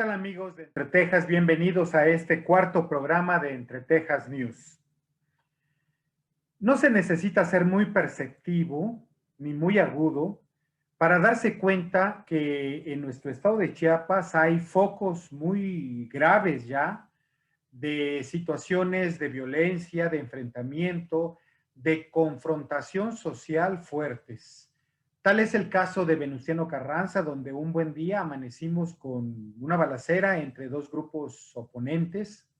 tal amigos de Entre Texas? Bienvenidos a este cuarto programa de Entre Texas News. No se necesita ser muy perceptivo ni muy agudo para darse cuenta que en nuestro estado de Chiapas hay focos muy graves ya de situaciones de violencia, de enfrentamiento, de confrontación social fuertes. Tal es el caso de Venustiano Carranza, donde un buen día amanecimos con una balacera entre dos grupos oponentes.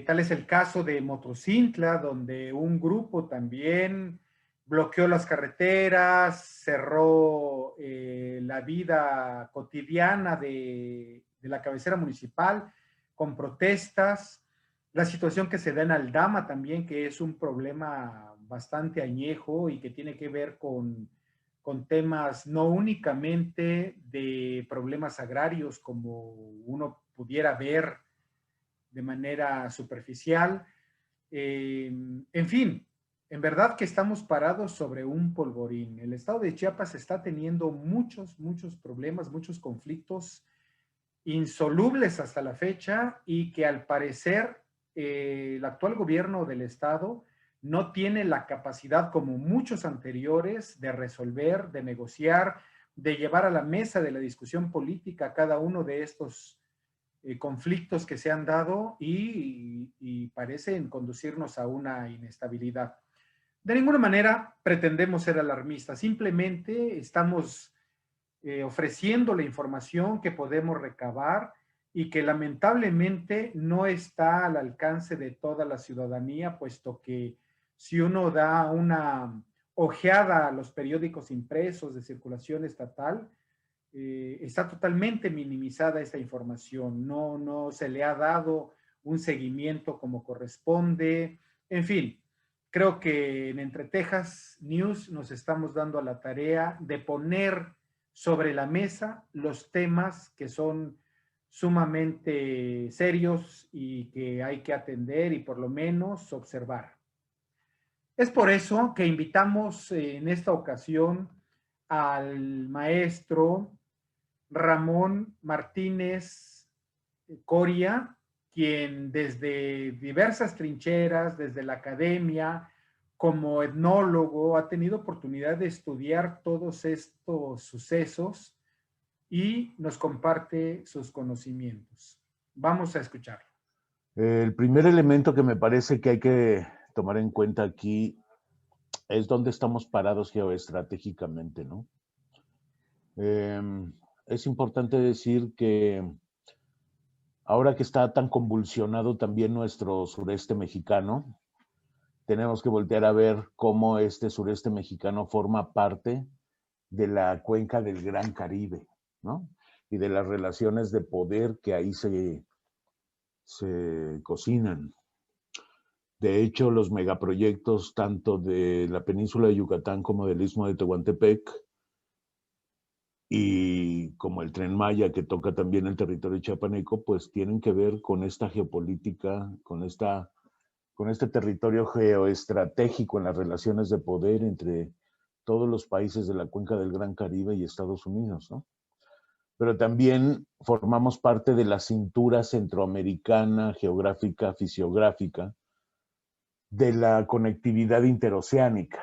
Tal es el caso de Motocintla, donde un grupo también bloqueó las carreteras, cerró la vida cotidiana de la cabecera municipal con protestas. La situación que se da en Aldama también, que es un problema bastante añejo y que tiene que ver con temas no únicamente de problemas agrarios como uno pudiera ver de manera superficial. En fin, en verdad que estamos parados sobre un polvorín. El estado de Chiapas está teniendo muchos problemas, muchos conflictos insolubles hasta la fecha y que al parecer el actual gobierno del estado no tiene la capacidad, como muchos anteriores, de resolver, de negociar, de llevar a la mesa de la discusión política cada uno de estos conflictos que se han dado y parecen conducirnos a una inestabilidad. De ninguna manera pretendemos ser alarmistas, simplemente estamos ofreciendo la información que podemos recabar y que lamentablemente no está al alcance de toda la ciudadanía, puesto que si uno da una ojeada a los periódicos impresos de circulación estatal, está totalmente minimizada esta información, no se le ha dado un seguimiento como corresponde. En fin, creo que en Entre Texas News nos estamos dando a la tarea de poner sobre la mesa los temas que son sumamente serios y que hay que atender y por lo menos observar. Es por eso que invitamos en esta ocasión al maestro Ramón Martínez Coria, quien desde diversas trincheras, desde la academia, como etnólogo, ha tenido oportunidad de estudiar todos estos sucesos y nos comparte sus conocimientos. Vamos a escucharlo. El primer elemento que me parece que hay que tomar en cuenta aquí es dónde estamos parados geoestratégicamente, ¿no? Es importante decir que ahora que está tan convulsionado también nuestro sureste mexicano, tenemos que voltear a ver cómo este sureste mexicano forma parte de la cuenca del Gran Caribe, ¿no? Y de las relaciones de poder que ahí se cocinan. De hecho, los megaproyectos tanto de la península de Yucatán como del istmo de Tehuantepec y como el Tren Maya, que toca también el territorio chiapaneco, pues tienen que ver con esta geopolítica, con este territorio geoestratégico en las relaciones de poder entre todos los países de la cuenca del Gran Caribe y Estados Unidos, ¿no? Pero también formamos parte de la cintura centroamericana, geográfica, fisiográfica, de la conectividad interoceánica.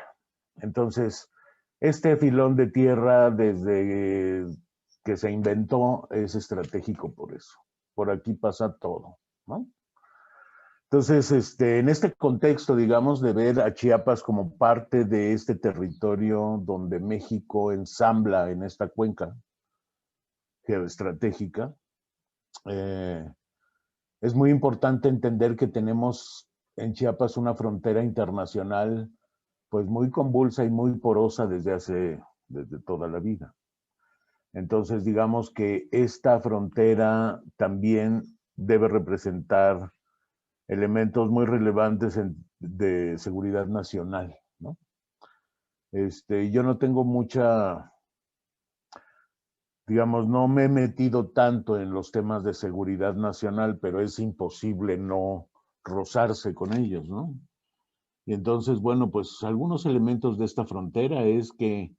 Entonces, este filón de tierra desde que se inventó es estratégico por eso. Por aquí pasa todo, ¿no? Entonces, en este contexto, digamos, de ver a Chiapas como parte de este territorio donde México ensambla en esta cuenca geoestratégica, es muy importante entender que tenemos en Chiapas una frontera internacional pues muy convulsa y muy porosa desde toda la vida. Entonces, digamos que esta frontera también debe representar elementos muy relevantes de seguridad nacional, ¿no? Yo no tengo digamos, no me he metido tanto en los temas de seguridad nacional, pero es imposible no rozarse con ellos, ¿no? Y entonces, bueno, pues algunos elementos de esta frontera es que,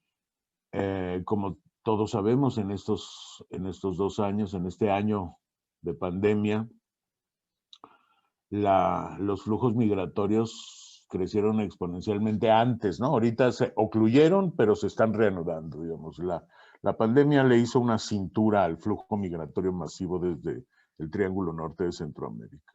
como todos sabemos en estos 2 años, en este año de pandemia, los flujos migratorios crecieron exponencialmente antes, ¿no? Ahorita se ocluyeron, pero se están reanudando, digamos. La pandemia le hizo una cintura al flujo migratorio masivo desde el Triángulo Norte de Centroamérica.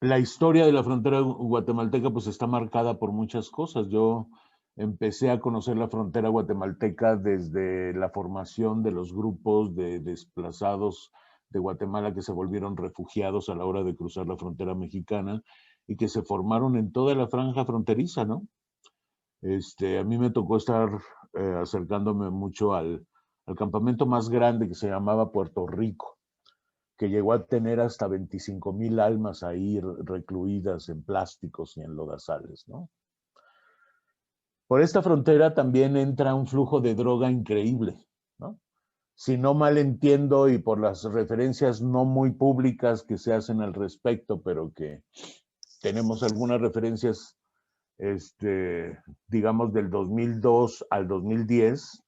La historia de la frontera guatemalteca pues está marcada por muchas cosas. Yo empecé a conocer la frontera guatemalteca desde la formación de los grupos de desplazados de Guatemala que se volvieron refugiados a la hora de cruzar la frontera mexicana y que se formaron en toda la franja fronteriza, ¿no? A mí me tocó estar acercándome mucho al campamento más grande que se llamaba Puerto Rico, que llegó a tener hasta 25,000 almas ahí recluidas en plásticos y en lodazales, ¿no? Por esta frontera también entra un flujo de droga increíble, ¿no? Si no mal entiendo y por las referencias no muy públicas que se hacen al respecto, pero que tenemos algunas referencias, digamos, del 2002 al 2010,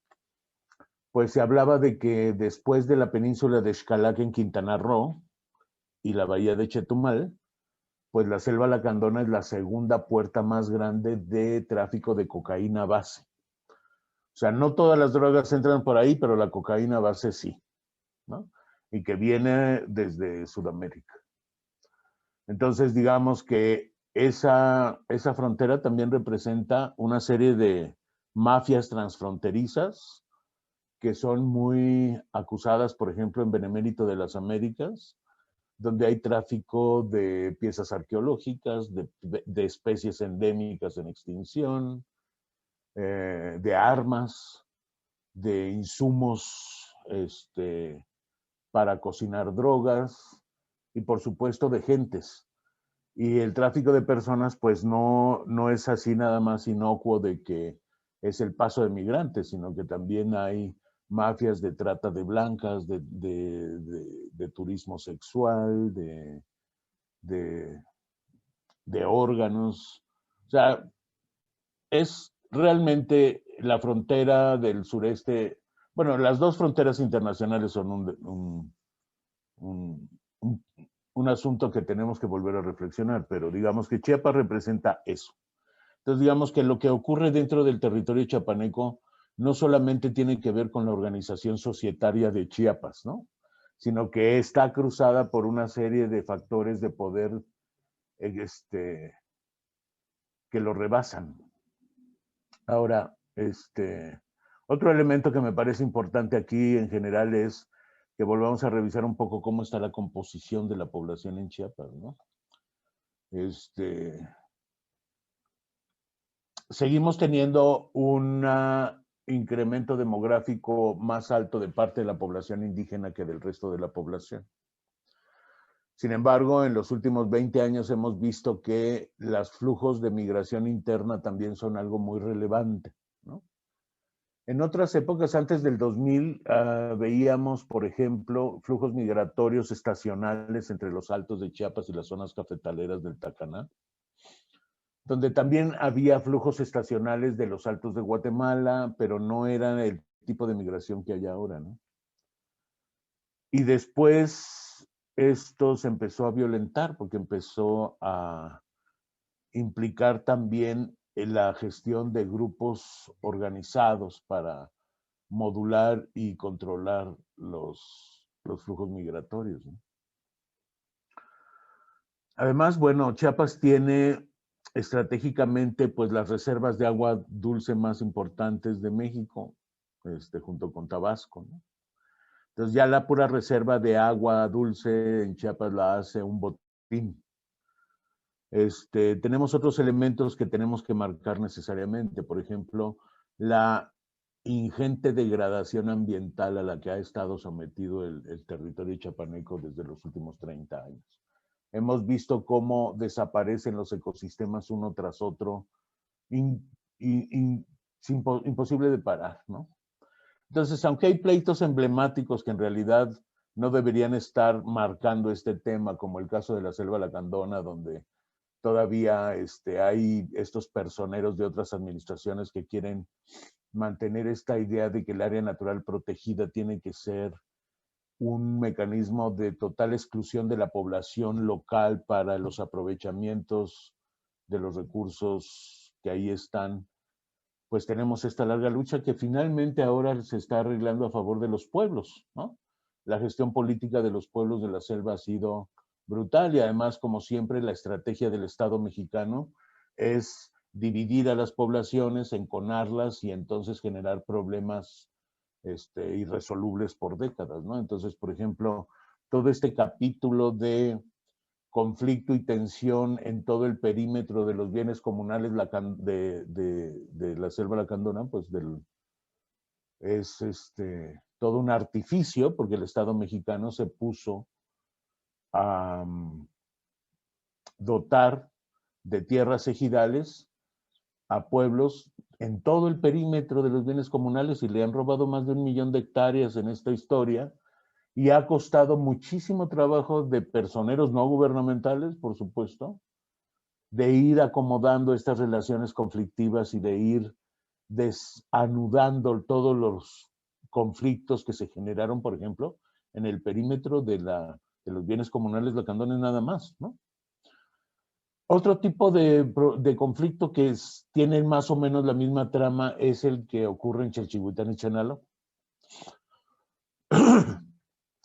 pues se hablaba de que después de la península de Xcalac en Quintana Roo y la bahía de Chetumal, pues la selva lacandona es la segunda puerta más grande de tráfico de cocaína base. O sea, no todas las drogas entran por ahí, pero la cocaína base sí, ¿no? Y que viene desde Sudamérica. Entonces, digamos que esa frontera también representa una serie de mafias transfronterizas que son muy acusadas, por ejemplo, en Benemérito de las Américas, donde hay tráfico de piezas arqueológicas, de especies endémicas en extinción, de armas, de insumos para cocinar drogas y por supuesto de gentes. Y el tráfico de personas pues no es así nada más inocuo de que es el paso de migrantes, sino que también hay mafias de trata de blancas, de turismo sexual, de órganos. O sea, es realmente la frontera del sureste. Bueno, las dos fronteras internacionales son un asunto que tenemos que volver a reflexionar, pero digamos que Chiapas representa eso. Entonces, digamos que lo que ocurre dentro del territorio chiapaneco no solamente tiene que ver con la organización societaria de Chiapas, ¿no? Sino que está cruzada por una serie de factores de poder que lo rebasan. Ahora, otro elemento que me parece importante aquí en general es que volvamos a revisar un poco cómo está la composición de la población en Chiapas, ¿no? Seguimos teniendo un incremento demográfico más alto de parte de la población indígena que del resto de la población. Sin embargo, en los últimos 20 años hemos visto que los flujos de migración interna también son algo muy relevante, ¿no? En otras épocas, antes del 2000, veíamos, por ejemplo, flujos migratorios estacionales entre los altos de Chiapas y las zonas cafetaleras del Tacaná, donde también había flujos estacionales de los altos de Guatemala, pero no era el tipo de migración que hay ahora, ¿no? Y después esto se empezó a violentar porque empezó a implicar también en la gestión de grupos organizados para modular y controlar los flujos migratorios, ¿no? Además, bueno, Chiapas tiene estratégicamente pues las reservas de agua dulce más importantes de México, junto con Tabasco, ¿no? Entonces ya la pura reserva de agua dulce en Chiapas la hace un botín. Tenemos otros elementos que tenemos que marcar necesariamente, por ejemplo, la ingente degradación ambiental a la que ha estado sometido el territorio chiapaneco desde los últimos 30 años. Hemos visto cómo desaparecen los ecosistemas uno tras otro, imposible de parar, ¿no? Entonces, aunque hay pleitos emblemáticos que en realidad no deberían estar marcando este tema, como el caso de la selva lacandona, donde todavía hay estos personeros de otras administraciones que quieren mantener esta idea de que el área natural protegida tiene que ser un mecanismo de total exclusión de la población local para los aprovechamientos de los recursos que ahí están. Pues tenemos esta larga lucha que finalmente ahora se está arreglando a favor de los pueblos, ¿no? La gestión política de los pueblos de la selva ha sido brutal y además, como siempre, la estrategia del Estado mexicano es dividir a las poblaciones, enconarlas y entonces generar problemas irresolubles por décadas, ¿no? Entonces, por ejemplo, todo este capítulo de conflicto y tensión en todo el perímetro de los bienes comunales de la selva lacandona, pues es todo un artificio, porque el Estado mexicano se puso a dotar de tierras ejidales a pueblos en todo el perímetro de los bienes comunales y le han robado más de 1 millón de hectáreas en esta historia y ha costado muchísimo trabajo de personeros no gubernamentales, por supuesto, de ir acomodando estas relaciones conflictivas y de ir desanudando todos los conflictos que se generaron, por ejemplo, en el perímetro de los bienes comunales lacandones nada más, ¿no? Otro tipo de conflicto que tiene más o menos la misma trama es el que ocurre en Chalchihuitán y Chenalo.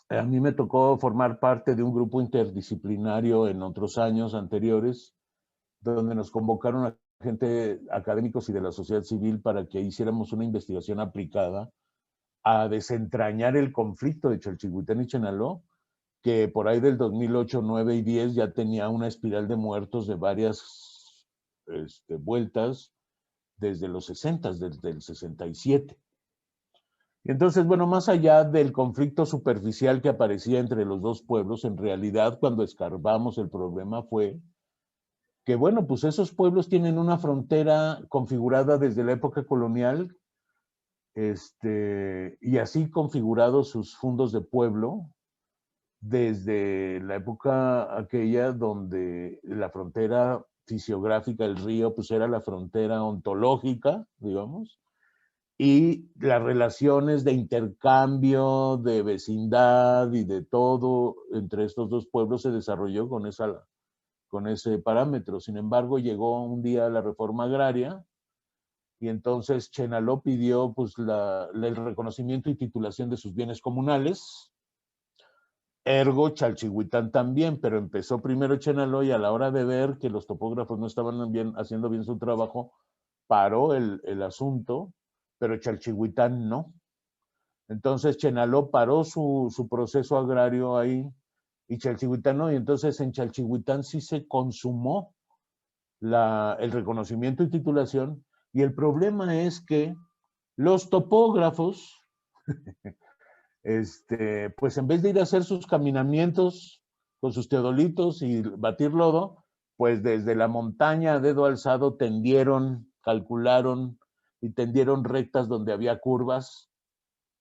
A mí me tocó formar parte de un grupo interdisciplinario en otros años anteriores, donde nos convocaron a gente, académicos y de la sociedad civil para que hiciéramos una investigación aplicada a desentrañar el conflicto de Chalchihuitán y Chenaló, que por ahí del 2008, 9 y 10 ya tenía una espiral de muertos de varias vueltas desde los 60, desde el 67. Y entonces, bueno, más allá del conflicto superficial que aparecía entre los dos pueblos, en realidad cuando escarbamos el problema fue que, bueno, pues esos pueblos tienen una frontera configurada desde la época colonial, y así configurados sus fundos de pueblo desde la época aquella donde la frontera fisiográfica del río pues era la frontera ontológica, digamos, y las relaciones de intercambio, de vecindad y de todo entre estos dos pueblos se desarrolló con ese parámetro. Sin embargo, llegó un día la reforma agraria y entonces Chenaló pidió pues, el reconocimiento y titulación de sus bienes comunales. Ergo, Chalchihuitán también, pero empezó primero Chenaló y a la hora de ver que los topógrafos no estaban haciendo bien su trabajo, paró el asunto, pero Chalchihuitán no. Entonces Chenaló paró su proceso agrario ahí y Chalchihuitán no, y entonces en Chalchihuitán sí se consumó el reconocimiento y titulación, y el problema es que los topógrafos pues en vez de ir a hacer sus caminamientos con sus teodolitos y batir lodo, pues desde la montaña a dedo alzado tendieron, calcularon y tendieron rectas donde había curvas,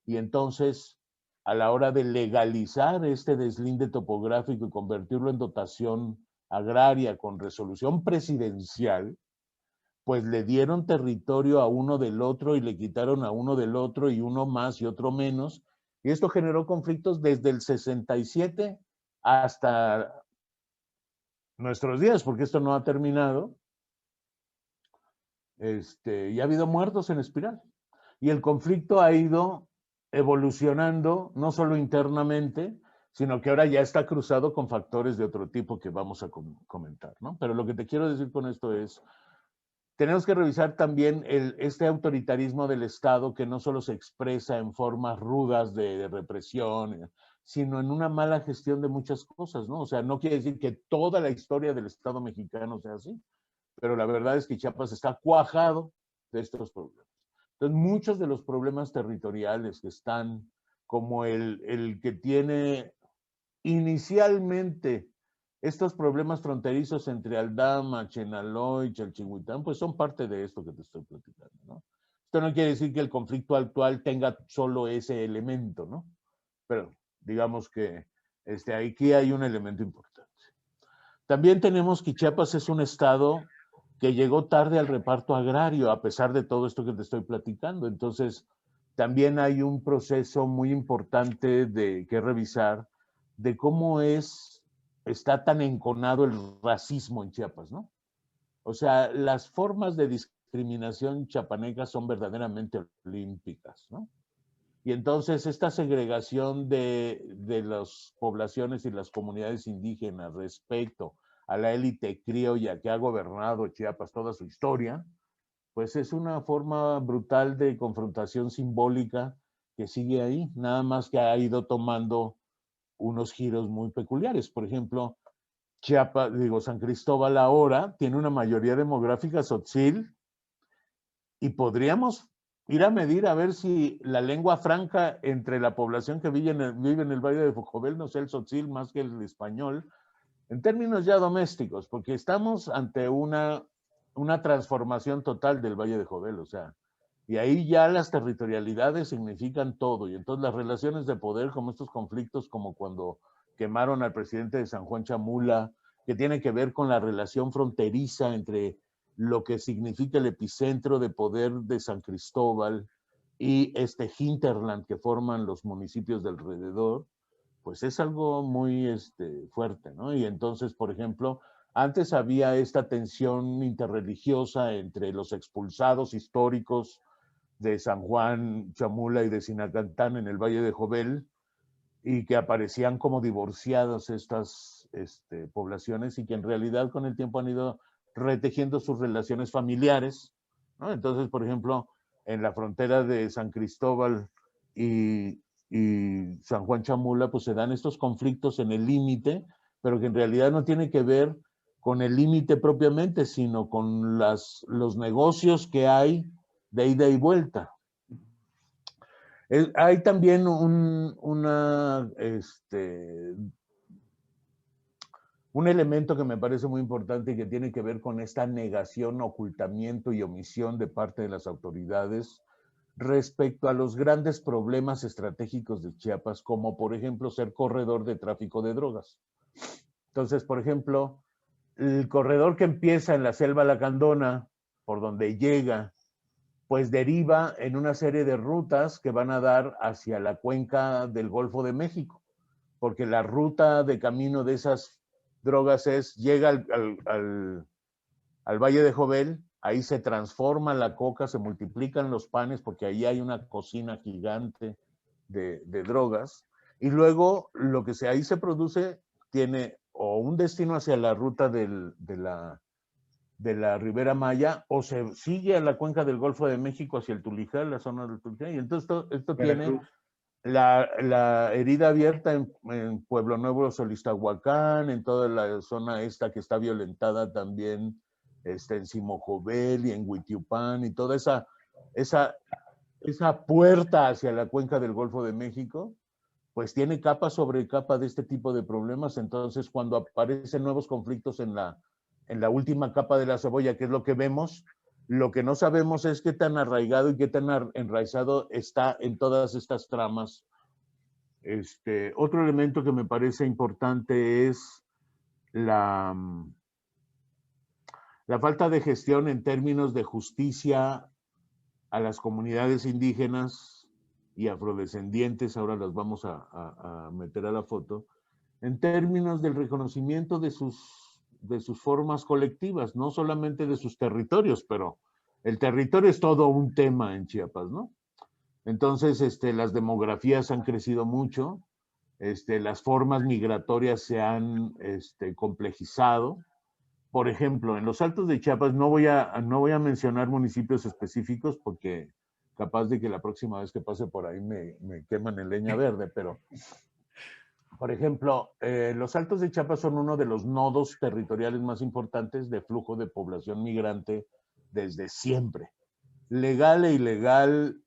y entonces a la hora de legalizar este deslinde topográfico y convertirlo en dotación agraria con resolución presidencial, pues le dieron territorio a uno del otro y le quitaron a uno del otro y uno más y otro menos. Y esto generó conflictos desde el 67 hasta nuestros días, porque esto no ha terminado. Y ha habido muertos en espiral. Y el conflicto ha ido evolucionando, no solo internamente, sino que ahora ya está cruzado con factores de otro tipo que vamos a comentar, ¿no? Pero lo que te quiero decir con esto es, tenemos que revisar también este autoritarismo del Estado que no solo se expresa en formas rudas de represión, sino en una mala gestión de muchas cosas, ¿no? O sea, no quiere decir que toda la historia del Estado mexicano sea así, pero la verdad es que Chiapas está cuajado de estos problemas. Entonces, muchos de los problemas territoriales que están, como el que tiene inicialmente estos problemas fronterizos entre Aldama, Chenaló y Chalchihuitán, pues son parte de esto que te estoy platicando, ¿no? Esto no quiere decir que el conflicto actual tenga solo ese elemento, ¿no? Pero digamos que aquí hay un elemento importante. También tenemos que Chiapas es un estado que llegó tarde al reparto agrario, a pesar de todo esto que te estoy platicando. Entonces, también hay un proceso muy importante de que revisar de cómo está tan enconado el racismo en Chiapas, ¿no? O sea, las formas de discriminación chiapanecas son verdaderamente olímpicas, ¿no? Y entonces esta segregación de las poblaciones y las comunidades indígenas respecto a la élite criolla que ha gobernado Chiapas toda su historia, pues es una forma brutal de confrontación simbólica que sigue ahí, nada más que ha ido tomando unos giros muy peculiares. Por ejemplo, Chiapas, digo, San Cristóbal ahora tiene una mayoría demográfica tzotzil y podríamos ir a medir a ver si la lengua franca entre la población que vive en el Valle de Jocobel no sea el tzotzil más que el español, en términos ya domésticos, porque estamos ante una transformación total del Valle de Jocobel, o sea, y ahí ya las territorialidades significan todo, y entonces las relaciones de poder, como estos conflictos, como cuando quemaron al presidente de San Juan Chamula, que tiene que ver con la relación fronteriza entre lo que significa el epicentro de poder de San Cristóbal y este hinterland que forman los municipios de alrededor, pues es algo muy fuerte, ¿no? Y entonces, por ejemplo, antes había esta tensión interreligiosa entre los expulsados históricos de San Juan Chamula y de Sinacantán en el Valle de Jobel, y que aparecían como divorciadas estas poblaciones y que en realidad con el tiempo han ido retejiendo sus relaciones familiares, ¿no? Entonces, por ejemplo, en la frontera de San Cristóbal y San Juan Chamula, pues se dan estos conflictos en el límite, pero que en realidad no tiene que ver con el límite propiamente, sino con los negocios que hay de ida y vuelta. Hay también un elemento que me parece muy importante y que tiene que ver con esta negación, ocultamiento y omisión de parte de las autoridades respecto a los grandes problemas estratégicos de Chiapas, como por ejemplo ser corredor de tráfico de drogas. Entonces, por ejemplo, el corredor que empieza en la selva lacandona, por donde llega, pues deriva en una serie de rutas que van a dar hacia la cuenca del Golfo de México, porque la ruta de camino de esas drogas llega al Valle de Jobel, ahí se transforma la coca, se multiplican los panes, porque ahí hay una cocina gigante de drogas, y luego lo que ahí se produce tiene o un destino hacia la ruta de la Ribera Maya, o se sigue a la cuenca del Golfo de México hacia el Tulijá, la zona del Tulijá, y entonces esto tiene la herida abierta en Pueblo Nuevo, Solistahuacán, en toda la zona esta que está violentada también, en Simojobel y en Huitiupán, y toda esa puerta hacia la cuenca del Golfo de México, pues tiene capa sobre capa de este tipo de problemas. Entonces, cuando aparecen nuevos conflictos en la última capa de la cebolla, que es lo que vemos, lo que no sabemos es qué tan arraigado y qué tan enraizado está en todas estas tramas. Otro elemento que me parece importante es la falta de gestión en términos de justicia a las comunidades indígenas y afrodescendientes, ahora las vamos a meter a la foto, en términos del reconocimiento de sus formas colectivas, no solamente de sus territorios, pero el territorio es todo un tema en Chiapas, ¿no? Entonces, las demografías han crecido mucho, las formas migratorias se han complejizado. Por ejemplo, en los Altos de Chiapas no voy a mencionar municipios específicos porque capaz de que la próxima vez que pase por ahí me queman en leña verde, pero por ejemplo, los Altos de Chiapas son uno de los nodos territoriales más importantes de flujo de población migrante desde siempre. Legal e ilegal,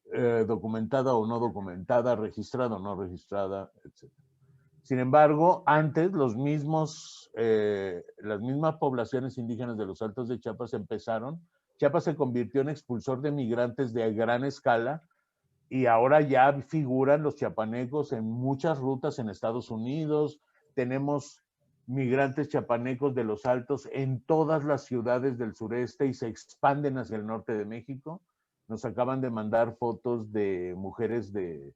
documentada o no documentada, registrada o no registrada, etc. Sin embargo, antes las mismas poblaciones indígenas de los Altos de Chiapas Chiapas se convirtió en expulsor de migrantes de gran escala y ahora ya figuran los chiapanecos en muchas rutas en Estados Unidos. Tenemos migrantes chiapanecos de los Altos en todas las ciudades del sureste y se expanden hacia el norte de México. Nos acaban de mandar fotos de mujeres de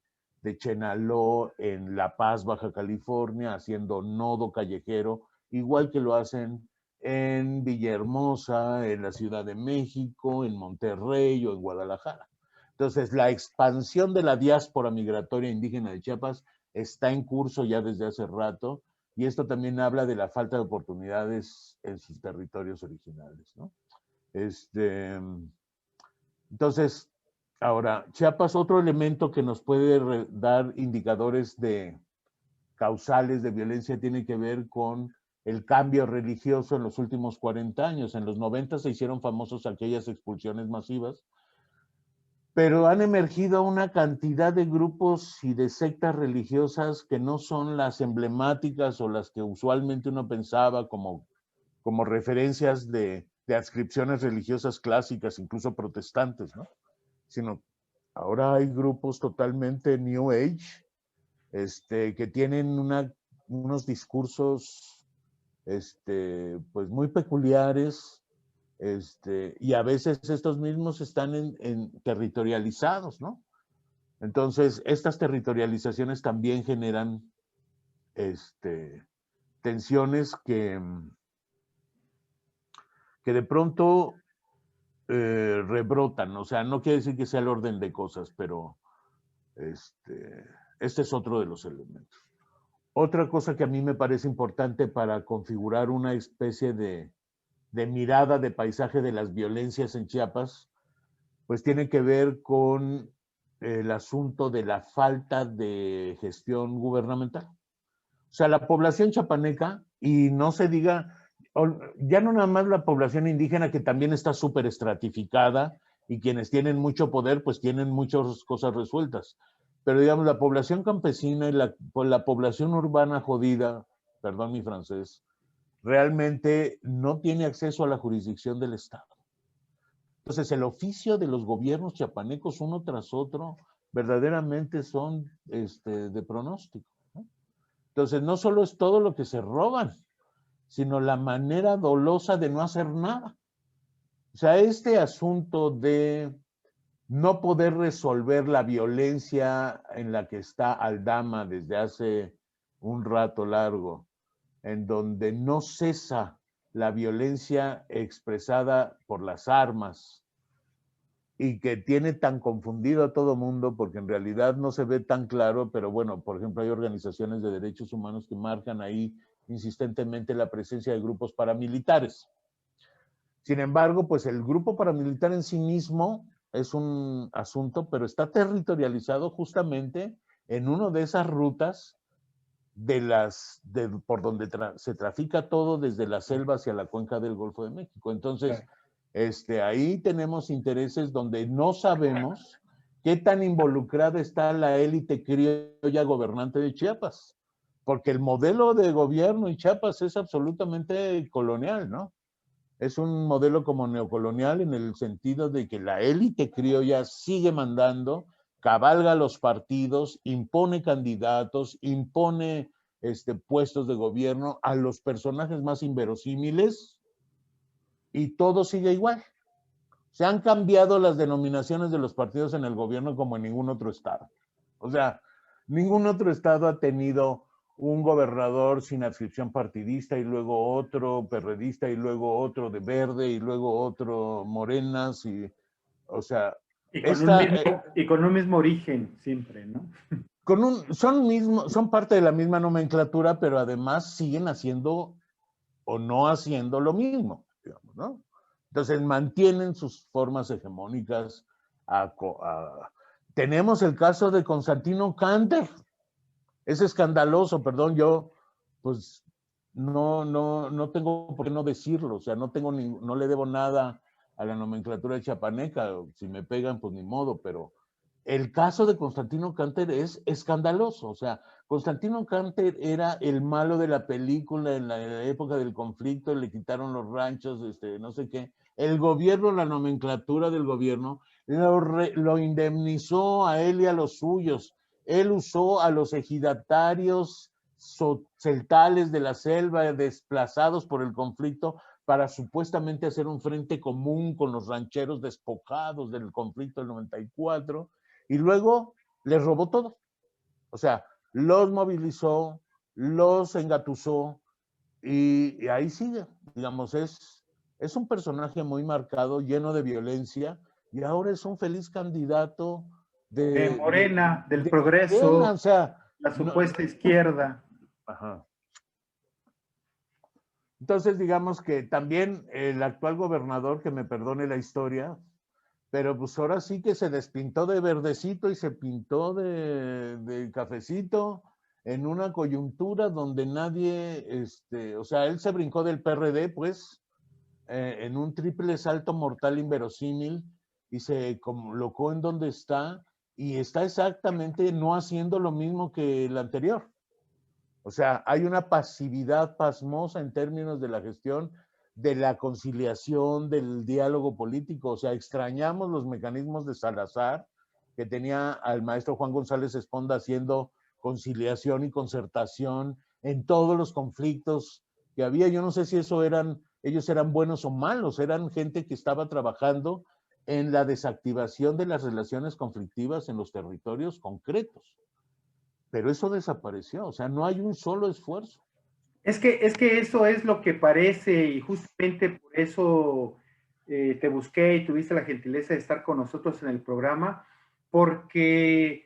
Chenaló en La Paz, Baja California, haciendo nodo callejero, igual que lo hacen en Villahermosa, en la Ciudad de México, en Monterrey o en Guadalajara. Entonces, la expansión de la diáspora migratoria indígena de Chiapas está en curso ya desde hace rato, y esto también habla de la falta de oportunidades en sus territorios originales, ¿no? Entonces, ahora, Chiapas, otro elemento que nos puede dar indicadores de causales de violencia tiene que ver con el cambio religioso en los últimos 40 años. En los 90 se hicieron famosos aquellas expulsiones masivas, pero han emergido una cantidad de grupos y de sectas religiosas que no son las emblemáticas o las que usualmente uno pensaba como referencias de adscripciones religiosas clásicas, incluso protestantes, ¿no? Sino ahora hay grupos totalmente New Age, que tienen unos discursos pues muy peculiares, y a veces estos mismos están territorializados, ¿no? Entonces, estas territorializaciones también generan tensiones que de pronto rebrotan. O sea, no quiere decir que sea el orden de cosas, pero este es otro de los elementos. Otra cosa que a mí me parece importante para configurar una especie de mirada de paisaje de las violencias en Chiapas, pues tiene que ver con el asunto de la falta de gestión gubernamental. O sea, la población chiapaneca, y no se diga, ya no nada más la población indígena, que también está súper estratificada, y quienes tienen mucho poder, pues tienen muchas cosas resueltas. Pero digamos, la población campesina y la población urbana jodida, perdón mi francés, realmente no tiene acceso a la jurisdicción del Estado. Entonces, el oficio de los gobiernos chiapanecos, uno tras otro, verdaderamente son de pronóstico, ¿no? Entonces, no solo es todo lo que se roban, sino la manera dolosa de no hacer nada. O sea, este asunto de no poder resolver la violencia en la que está Aldama desde hace un rato largo, en donde no cesa la violencia expresada por las armas y que tiene tan confundido a todo mundo porque en realidad no se ve tan claro, pero bueno, por ejemplo, hay organizaciones de derechos humanos que marcan ahí insistentemente la presencia de grupos paramilitares. Sin embargo, pues el grupo paramilitar en sí mismo es un asunto, pero está territorializado justamente en una de esas rutas por donde se trafica todo desde la selva hacia la cuenca del Golfo de México. Entonces, ahí tenemos intereses donde no sabemos qué tan involucrada está la élite criolla gobernante de Chiapas, porque el modelo de gobierno en Chiapas es absolutamente colonial, ¿no? Es un modelo como neocolonial en el sentido de que la élite criolla sigue mandando, cabalga los partidos, impone candidatos, impone puestos de gobierno a los personajes más inverosímiles y todo sigue igual. Se han cambiado las denominaciones de los partidos en el gobierno como en ningún otro estado. O sea, ningún otro estado ha tenido un gobernador sin adscripción partidista y luego otro perredista y luego otro de verde y luego otro morenas y, o sea... Y con un mismo origen siempre, ¿no? Son parte de la misma nomenclatura, pero además siguen haciendo o no haciendo lo mismo, digamos, ¿no? Entonces mantienen sus formas hegemónicas. Tenemos el caso de Constantino Canter. Es escandaloso, perdón, yo pues no tengo por qué no decirlo, o sea, no le debo nada a la nomenclatura chiapaneca, si me pegan pues ni modo, pero el caso de Constantino Canter es escandaloso. O sea, Constantino Canter era el malo de la película en la época del conflicto, le quitaron los ranchos, no sé qué. El gobierno, la nomenclatura del gobierno, lo indemnizó a él y a los suyos. Él usó a los ejidatarios celtales de la selva desplazados por el conflicto para supuestamente hacer un frente común con los rancheros despojados del conflicto del 94, y luego les robó todo. O sea, los movilizó, los engatusó, y ahí sigue. Digamos, es un personaje muy marcado, lleno de violencia, y ahora es un feliz candidato De Morena, del de Progreso, Morena, o sea, la no, supuesta izquierda. ajá. Entonces, digamos que también el actual gobernador, que me perdone la historia, pero pues ahora sí que se despintó de verdecito y se pintó de cafecito en una coyuntura donde nadie, o sea, él se brincó del PRD, pues, en un triple salto mortal inverosímil, y se colocó en donde está, y está exactamente no haciendo lo mismo que el anterior. O sea, hay una pasividad pasmosa en términos de la gestión, de la conciliación, del diálogo político. O sea, extrañamos los mecanismos de Salazar, que tenía al maestro Juan González Esponda haciendo conciliación y concertación en todos los conflictos que había. Yo no sé si ellos eran buenos o malos, eran gente que estaba trabajando en la desactivación de las relaciones conflictivas en los territorios concretos. Pero eso desapareció, o sea, no hay un solo esfuerzo. Es que eso es lo que parece, y justamente por eso te busqué y tuviste la gentileza de estar con nosotros en el programa, porque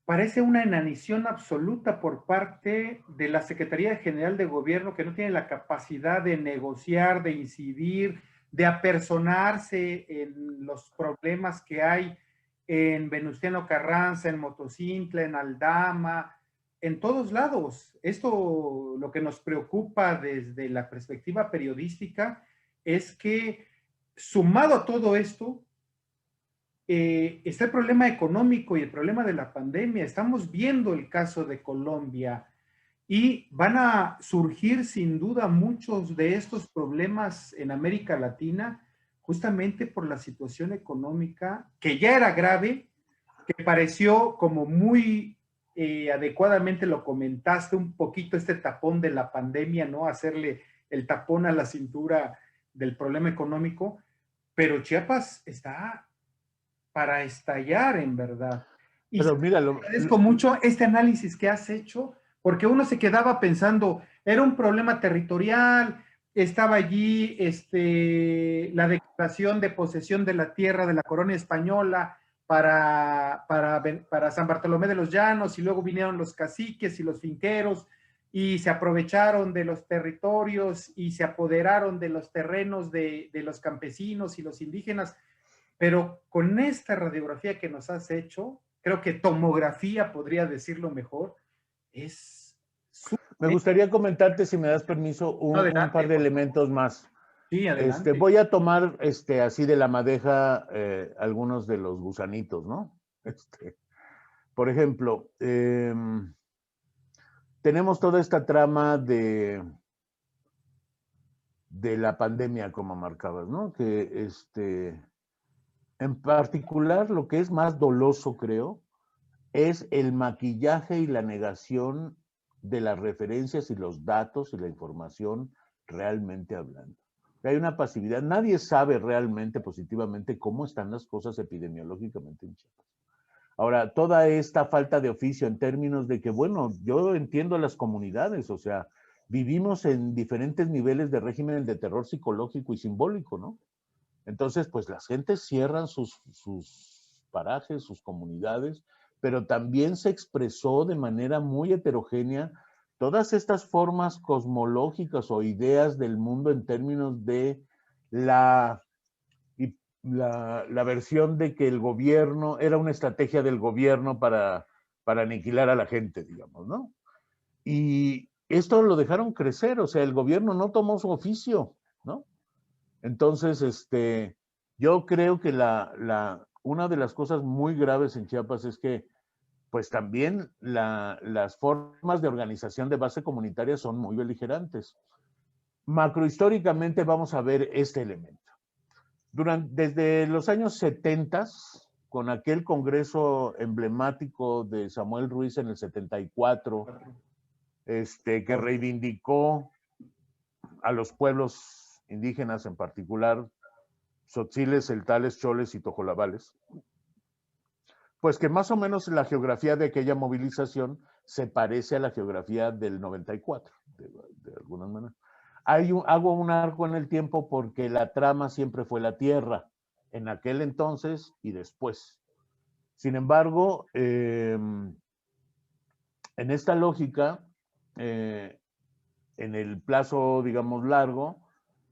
parece una inanición absoluta por parte de la Secretaría General de Gobierno, que no tiene la capacidad de negociar, de incidir, de apersonarse en los problemas que hay en Venustiano Carranza, en Motocintla, en Aldama, en todos lados. Esto, lo que nos preocupa desde la perspectiva periodística es que, sumado a todo esto, está el problema económico y el problema de la pandemia. Estamos viendo el caso de Colombia y van a surgir sin duda muchos de estos problemas en América Latina, justamente por la situación económica que ya era grave, que pareció, como muy adecuadamente lo comentaste, un poquito este tapón de la pandemia, ¿no? Hacerle el tapón a la cintura del problema económico, pero Chiapas está para estallar, en verdad. Y Pero mira, agradezco mucho este análisis que has hecho, porque uno se quedaba pensando, era un problema territorial, estaba allí la declaración de posesión de la tierra de la corona española para San Bartolomé de los Llanos, y luego vinieron los caciques y los finqueros, y se aprovecharon de los territorios y se apoderaron de los terrenos de los campesinos y los indígenas. Pero con esta radiografía que nos has hecho, creo que tomografía, podría decirlo mejor, es... me gustaría comentarte, si me das permiso, un par Adelante, de por favor. elementos más. Sí, adelante. Voy a tomar así de la madeja algunos de los gusanitos, ¿no? Por ejemplo, tenemos toda esta trama de la pandemia, como marcabas, ¿no? Que en particular lo que es más doloso, creo, es el maquillaje y la negación de las referencias y los datos y la información realmente hablando. Hay una pasividad, nadie sabe realmente positivamente cómo están las cosas epidemiológicamente en Chiapas. Ahora, toda esta falta de oficio en términos de que, bueno, yo entiendo a las comunidades, o sea, vivimos en diferentes niveles de régimen de terror psicológico y simbólico, ¿no? Entonces, pues las gentes cierran sus parajes, sus comunidades, pero también se expresó de manera muy heterogénea todas estas formas cosmológicas o ideas del mundo en términos de la versión de que el gobierno era una estrategia del gobierno para aniquilar a la gente, digamos, ¿no? Y esto lo dejaron crecer, o sea, el gobierno no tomó su oficio, ¿no? Entonces, yo creo que una de las cosas muy graves en Chiapas es que, pues también las formas de organización de base comunitaria son muy beligerantes. Macrohistóricamente vamos a ver este elemento. Desde los años 70, con aquel congreso emblemático de Samuel Ruiz en el 74, que reivindicó a los pueblos indígenas, en particular tzotziles, celtales, choles y tojolabales, pues que más o menos la geografía de aquella movilización se parece a la geografía del 94, de alguna manera. Hago un arco en el tiempo porque la trama siempre fue la tierra, en aquel entonces y después. Sin embargo, en esta lógica, en el plazo, digamos, largo,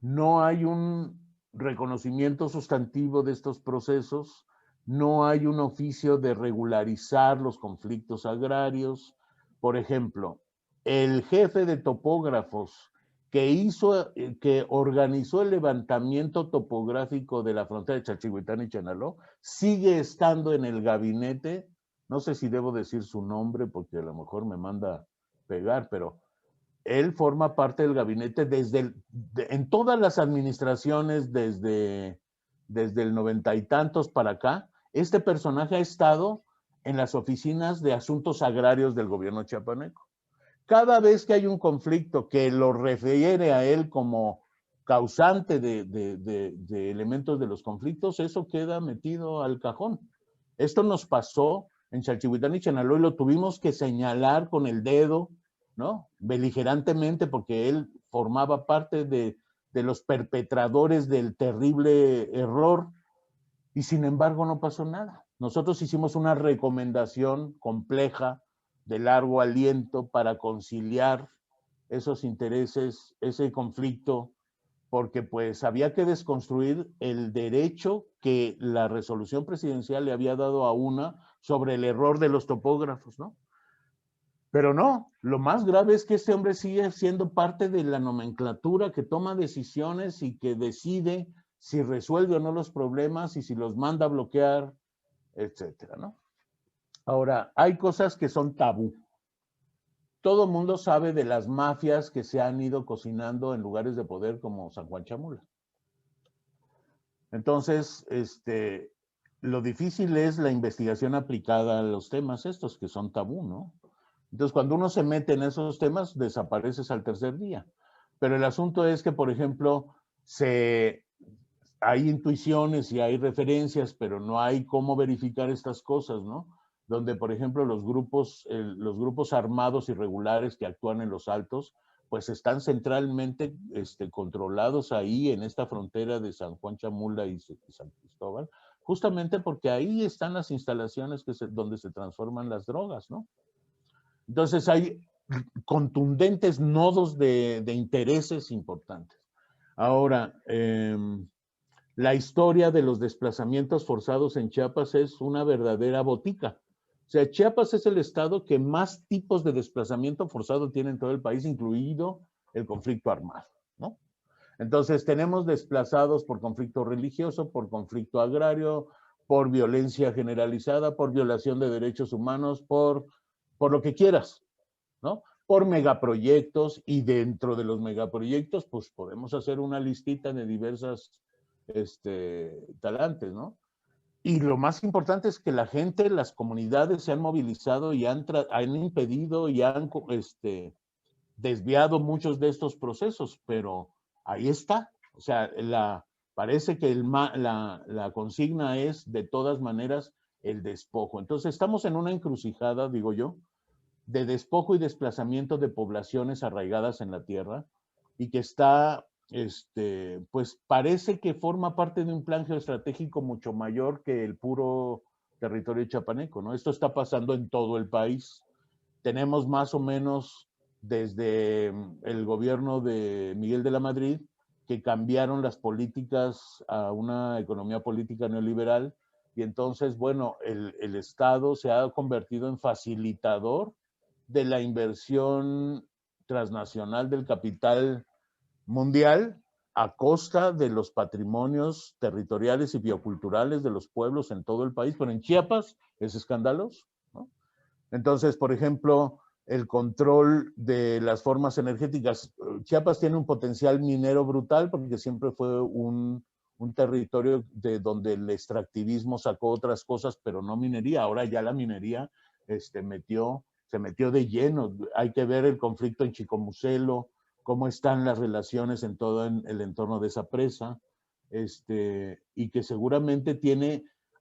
no hay un reconocimiento sustantivo de estos procesos, no hay un oficio de regularizar los conflictos agrarios. Por ejemplo, el jefe de topógrafos que organizó el levantamiento topográfico de la frontera de Chalchihuitán y Chenaló, sigue estando en el gabinete. No sé si debo decir su nombre porque a lo mejor me manda pegar, pero él forma parte del gabinete en todas las administraciones desde el 90 y tantos para acá. Este personaje ha estado en las oficinas de asuntos agrarios del gobierno chiapaneco. Cada vez que hay un conflicto que lo refiere a él como causante de elementos de los conflictos, eso queda metido al cajón. Esto nos pasó en Chalchihuitán y Chenaló y lo tuvimos que señalar con el dedo, ¿no? Beligerantemente, porque él formaba parte de los perpetradores del terrible error y sin embargo no pasó nada. Nosotros hicimos una recomendación compleja de largo aliento para conciliar esos intereses, ese conflicto, porque pues había que desconstruir el derecho que la resolución presidencial le había dado a UNA sobre el error de los topógrafos, ¿no? Pero no, lo más grave es que este hombre sigue siendo parte de la nomenclatura que toma decisiones y que decide si resuelve o no los problemas y si los manda a bloquear, etcétera, ¿no? Ahora, hay cosas que son tabú. Todo mundo sabe de las mafias que se han ido cocinando en lugares de poder como San Juan Chamula. Entonces, lo difícil es la investigación aplicada a los temas estos que son tabú, ¿no? Entonces, cuando uno se mete en esos temas, desapareces al tercer día. Pero el asunto es que, por ejemplo, hay intuiciones y hay referencias, pero no hay cómo verificar estas cosas, ¿no? Donde, por ejemplo, los grupos armados irregulares que actúan en los altos, pues están centralmente controlados ahí en esta frontera de San Juan Chamula y San Cristóbal, justamente porque ahí están las instalaciones donde se transforman las drogas, ¿no? Entonces hay contundentes nodos de intereses importantes. Ahora, la historia de los desplazamientos forzados en Chiapas es una verdadera botica. O sea, Chiapas es el estado que más tipos de desplazamiento forzado tiene en todo el país, incluido el conflicto armado, ¿no? Entonces, tenemos desplazados por conflicto religioso, por conflicto agrario, por violencia generalizada, por violación de derechos humanos, por lo que quieras, ¿no? Por megaproyectos, y dentro de los megaproyectos, pues podemos hacer una listita de diversas talantes, ¿no? Y lo más importante es que la gente, las comunidades se han movilizado y han impedido y han desviado muchos de estos procesos, pero ahí está. O sea, parece que la consigna es de todas maneras el despojo. Entonces estamos en una encrucijada, digo yo, de despojo y desplazamiento de poblaciones arraigadas en la tierra y que está, pues parece que forma parte de un plan geoestratégico mucho mayor que el puro territorio chapaneco, ¿no? Esto está pasando en todo el país. Tenemos más o menos desde el gobierno de Miguel de la Madrid que cambiaron las políticas a una economía política neoliberal y entonces, bueno, el Estado se ha convertido en facilitador de la inversión transnacional del capital mundial a costa de los patrimonios territoriales y bioculturales de los pueblos en todo el país, pero en Chiapas es escandaloso, ¿no? Entonces, por ejemplo, el control de las formas energéticas. Chiapas tiene un potencial minero brutal porque siempre fue un territorio de donde el extractivismo sacó otras cosas, pero no minería. Ahora ya la minería metió se metió de lleno. Hay que ver el conflicto en Chicomucelo, cómo están las relaciones en todo el entorno de esa presa, y que seguramente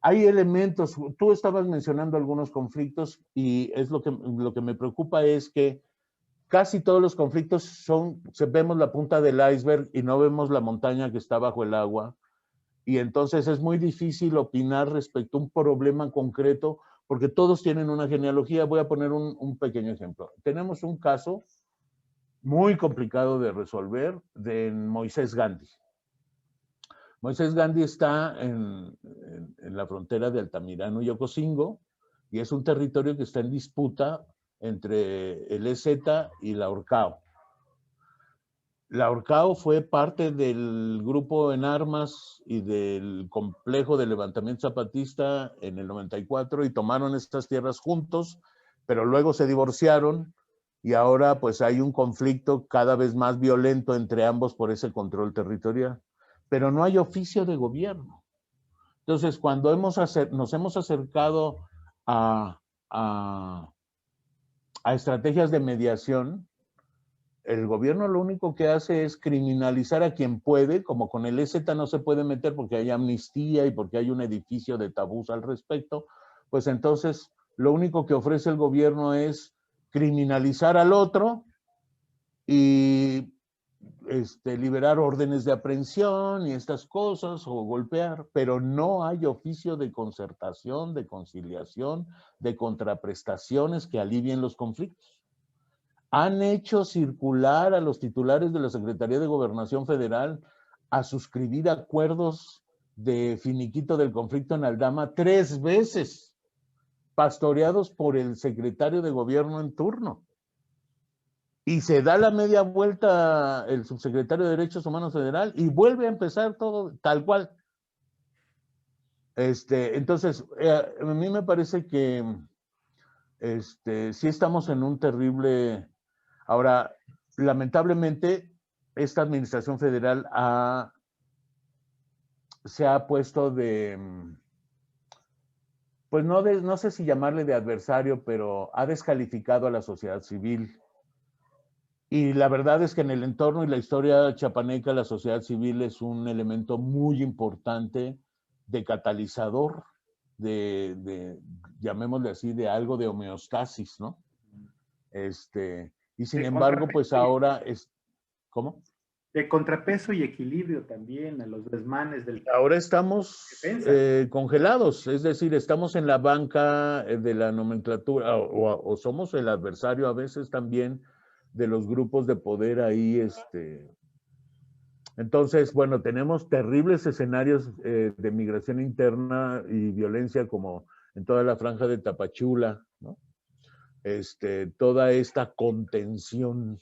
hay elementos, tú estabas mencionando algunos conflictos y es lo que me preocupa es que casi todos los conflictos vemos la punta del iceberg y no vemos la montaña que está bajo el agua. Y entonces es muy difícil opinar respecto a un problema concreto porque todos tienen una genealogía. Voy a poner un pequeño ejemplo. Tenemos un caso muy complicado de resolver de Moisés Gandhi. Moisés Gandhi está en la frontera de Altamirano y Ocosingo y es un territorio que está en disputa entre el EZ y la Orcao. La Orcao fue parte del grupo en armas y del complejo de levantamiento zapatista en el 94 y tomaron estas tierras juntos, pero luego se divorciaron y ahora pues hay un conflicto cada vez más violento entre ambos por ese control territorial. Pero no hay oficio de gobierno. Entonces, cuando nos hemos acercado a estrategias de mediación, el gobierno lo único que hace es criminalizar a quien puede, como con el EZ no se puede meter porque hay amnistía y porque hay un edificio de tabús al respecto, pues entonces lo único que ofrece el gobierno es criminalizar al otro y liberar órdenes de aprehensión y estas cosas, o golpear, pero no hay oficio de concertación, de conciliación, de contraprestaciones que alivien los conflictos. Han hecho circular a los titulares de la Secretaría de Gobernación Federal a suscribir acuerdos de finiquito del conflicto en Aldama 3 veces, pastoreados por el secretario de Gobierno en turno. Y se da la media vuelta el subsecretario de Derechos Humanos Federal y vuelve a empezar todo tal cual. Entonces, a mí me parece que sí estamos en un terrible... Ahora, lamentablemente, esta administración federal se ha puesto pues no sé si llamarle de adversario, pero ha descalificado a la sociedad civil. Y la verdad es que en el entorno y la historia chapaneca, la sociedad civil es un elemento muy importante de catalizador, llamémosle así, de algo de homeostasis, ¿no? Y sin embargo, pues ahora ¿cómo? De contrapeso y equilibrio también a los desmanes del... Ahora estamos congelados, es decir, estamos en la banca de la nomenclatura o somos el adversario a veces también de los grupos de poder ahí. Entonces, bueno, tenemos terribles escenarios de migración interna y violencia como en toda la franja de Tapachula, ¿no? Toda esta contención.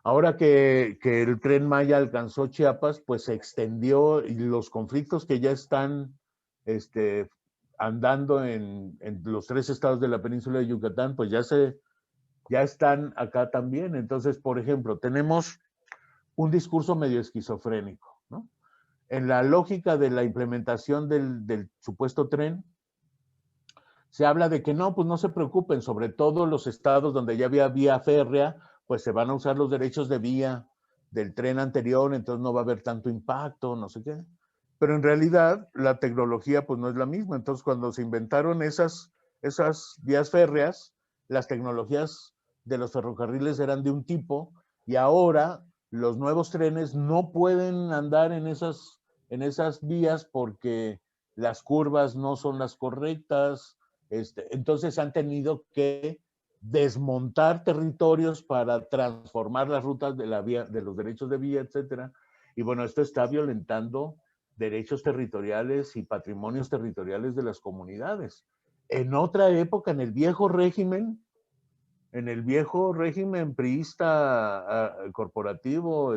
Ahora que el Tren Maya alcanzó Chiapas, pues se extendió y los conflictos que ya están andando en los 3 estados de la península de Yucatán, pues ya están acá también. Entonces, por ejemplo, tenemos un discurso medio esquizofrénico, ¿no? En la lógica de la implementación del supuesto tren, se habla de que no, pues no se preocupen, sobre todo los estados donde ya había vía férrea, pues se van a usar los derechos de vía del tren anterior, entonces no va a haber tanto impacto, no sé qué. Pero en realidad la tecnología pues no es la misma. Entonces cuando se inventaron esas vías férreas, las tecnologías de los ferrocarriles eran de un tipo y ahora los nuevos trenes no pueden andar en esas vías porque las curvas no son las correctas. Entonces han tenido que desmontar territorios para transformar las rutas de la vía, de los derechos de vía, etcétera. Y bueno, esto está violentando derechos territoriales y patrimonios territoriales de las comunidades. En otra época, en el viejo régimen priista corporativo,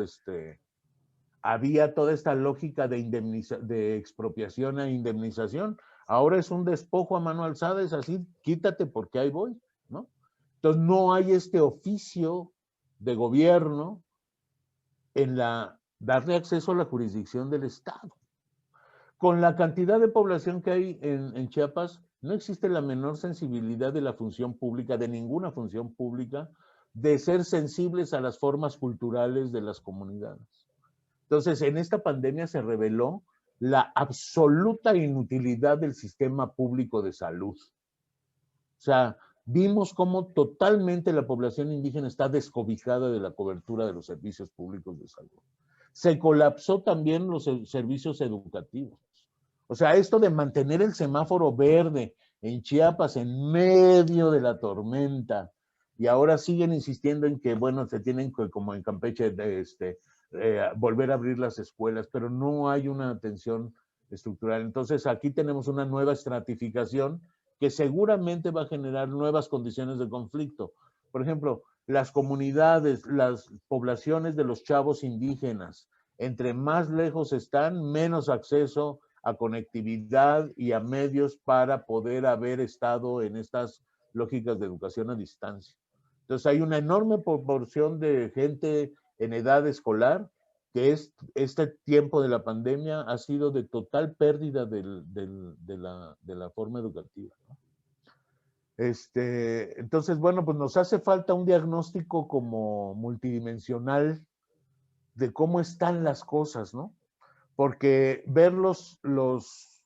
había toda esta lógica de expropiación e indemnización. Ahora es un despojo a mano alzada, es así, quítate porque ahí voy, ¿no? Entonces no hay este oficio de gobierno en darle acceso a la jurisdicción del Estado. Con la cantidad de población que hay en Chiapas, No existe la menor sensibilidad de la función pública, de ninguna función pública, de ser sensibles a las formas culturales de las comunidades. Entonces, en esta pandemia se reveló la absoluta inutilidad del sistema público de salud. O sea, vimos cómo totalmente la población indígena está descobijada de la cobertura de los servicios públicos de salud. Se colapsó también los servicios educativos. O sea, esto de mantener el semáforo verde en Chiapas en medio de la tormenta, y ahora siguen insistiendo en que, bueno, se tienen que, como en Campeche, volver a abrir las escuelas, pero no hay una atención estructural. Entonces, aquí tenemos una nueva estratificación que seguramente va a generar nuevas condiciones de conflicto. Por ejemplo, las comunidades, las poblaciones de los chavos indígenas, entre más lejos están, menos acceso a conectividad y a medios para poder haber estado en estas lógicas de educación a distancia. Entonces hay una enorme proporción de gente en edad escolar que este tiempo de la pandemia ha sido de total pérdida de la forma educativa, ¿no? Entonces, bueno, pues nos hace falta un diagnóstico como multidimensional de cómo están las cosas, ¿no? Porque ver los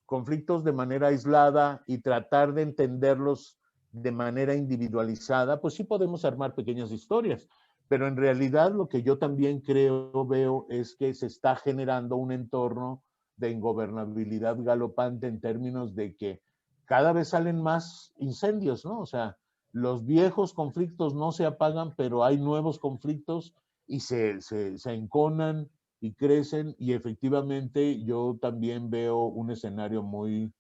conflictos de manera aislada y tratar de entenderlos de manera individualizada, pues sí podemos armar pequeñas historias, pero en realidad lo que yo también veo es que se está generando un entorno de ingobernabilidad galopante en términos de que cada vez salen más incendios, ¿no? O sea, los viejos conflictos no se apagan, pero hay nuevos conflictos y se enconan y crecen, y efectivamente yo también veo un escenario muy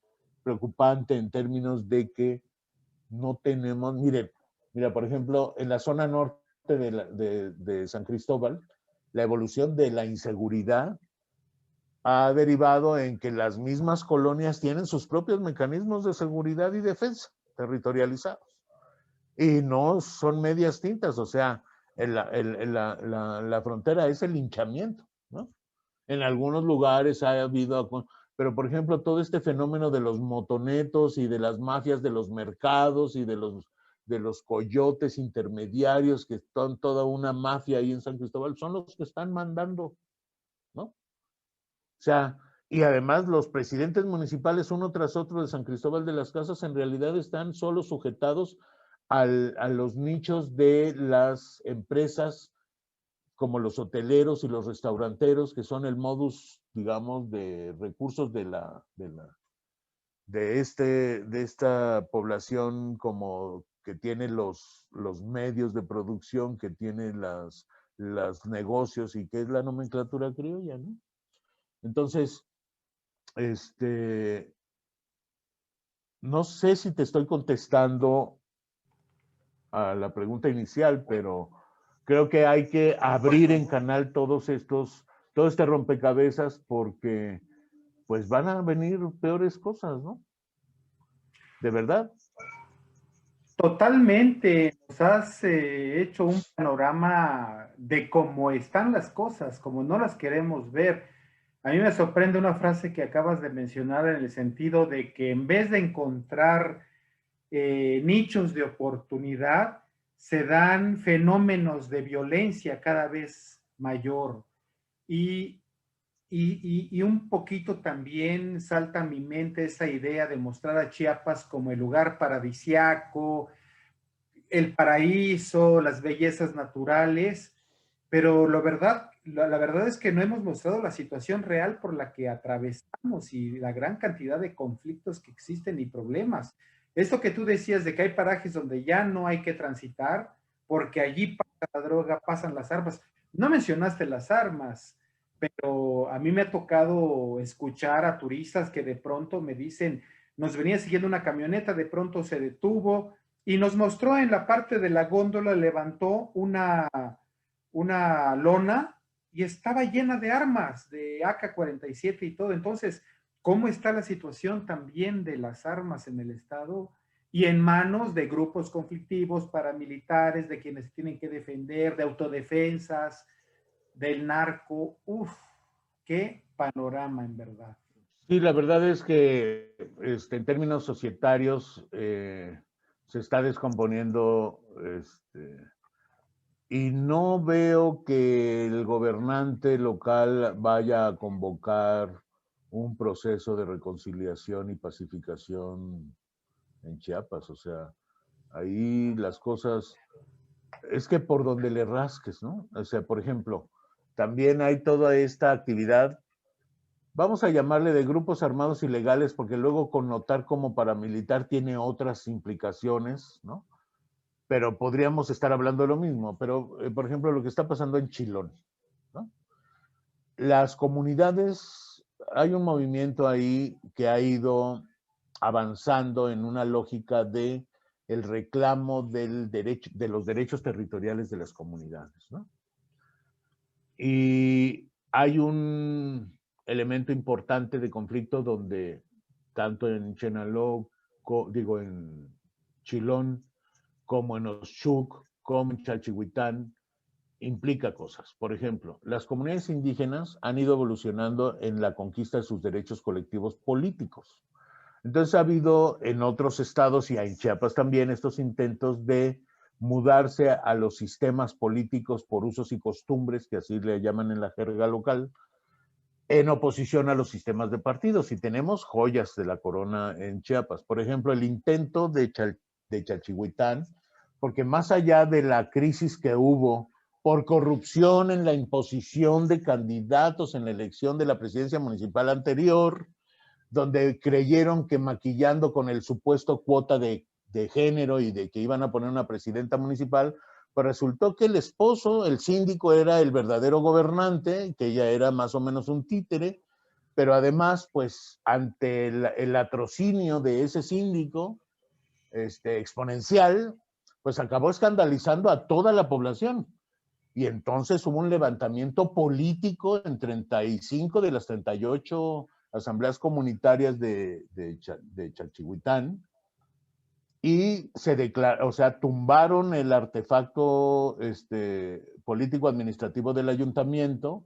preocupante en términos de que no tenemos, mira, por ejemplo, en la zona norte de San Cristóbal, la evolución de la inseguridad ha derivado en que las mismas colonias tienen sus propios mecanismos de seguridad y defensa territorializados. Y no son medias tintas, o sea, la frontera es el linchamiento, ¿no? En algunos lugares ha habido, pero por ejemplo, todo este fenómeno de los motonetos y de las mafias de los mercados y de los coyotes intermediarios, que son toda una mafia ahí en San Cristóbal, son los que están mandando, ¿no? O sea, y además los presidentes municipales, uno tras otro de San Cristóbal de las Casas, en realidad están solo sujetados a los nichos de las empresas como los hoteleros y los restauranteros, que son el modus, digamos, de recursos de esta población como que tiene los medios de producción, que tiene los negocios y que es la nomenclatura criolla, ¿no? Entonces, no sé si te estoy contestando a la pregunta inicial, pero creo que hay que abrir en canal todo este rompecabezas, porque pues van a venir peores cosas, ¿no? De verdad. Totalmente, nos has hecho un panorama de cómo están las cosas, como no las queremos ver. A mí me sorprende una frase que acabas de mencionar en el sentido de que en vez de encontrar nichos de oportunidad, se dan fenómenos de violencia cada vez mayor. Y, y un poquito también salta a mi mente esa idea de mostrar a Chiapas como el lugar paradisiaco, el paraíso, las bellezas naturales, pero la verdad es que no hemos mostrado la situación real por la que atravesamos y la gran cantidad de conflictos que existen y problemas. Esto que tú decías de que hay parajes donde ya no hay que transitar porque allí pasa la droga, pasan las armas. No mencionaste las armas, pero a mí me ha tocado escuchar a turistas que de pronto me dicen, nos venía siguiendo una camioneta, de pronto se detuvo, y nos mostró en la parte de la góndola, levantó una lona y estaba llena de armas, de AK-47 y todo. Entonces, ¿cómo está la situación también de las armas en el Estado y en manos de grupos conflictivos, paramilitares, de quienes tienen que defender, de autodefensas, del narco? Uf, qué panorama en verdad. Sí, la verdad es que en términos societarios se está descomponiendo y no veo que el gobernante local vaya a convocar un proceso de reconciliación y pacificación en Chiapas. O sea, ahí las cosas, es que por donde le rasques, ¿no? O sea, por ejemplo, también hay toda esta actividad, vamos a llamarle de grupos armados ilegales, porque luego connotar como paramilitar tiene otras implicaciones, ¿no? Pero podríamos estar hablando de lo mismo. Pero, por ejemplo, lo que está pasando en Chilón, ¿no? Las comunidades, hay un movimiento ahí que ha ido avanzando en una lógica de el reclamo del derecho, de los derechos territoriales de las comunidades, ¿no? Y hay un elemento importante de conflicto donde tanto en Chenaló, digo, en Chilón, como en Oshuk, como en Chalchihuitán, implica cosas. Por ejemplo, las comunidades indígenas han ido evolucionando en la conquista de sus derechos colectivos políticos. Entonces ha habido en otros estados y en Chiapas también estos intentos de mudarse a los sistemas políticos por usos y costumbres, que así le llaman en la jerga local, en oposición a los sistemas de partidos. Y tenemos joyas de la corona en Chiapas. Por ejemplo, el intento de Chalchihuitán, porque más allá de la crisis que hubo por corrupción en la imposición de candidatos en la elección de la presidencia municipal anterior, donde creyeron que maquillando con el supuesto cuota de género y de que iban a poner una presidenta municipal, pues resultó que el esposo, el síndico, era el verdadero gobernante, que ella era más o menos un títere, pero además, pues, ante el latrocinio de ese síndico exponencial, pues acabó escandalizando a toda la población. Y entonces hubo un levantamiento político en 35 de las 38 asambleas comunitarias de Chalchihuitán y se declaró, o sea, tumbaron el artefacto político administrativo del ayuntamiento,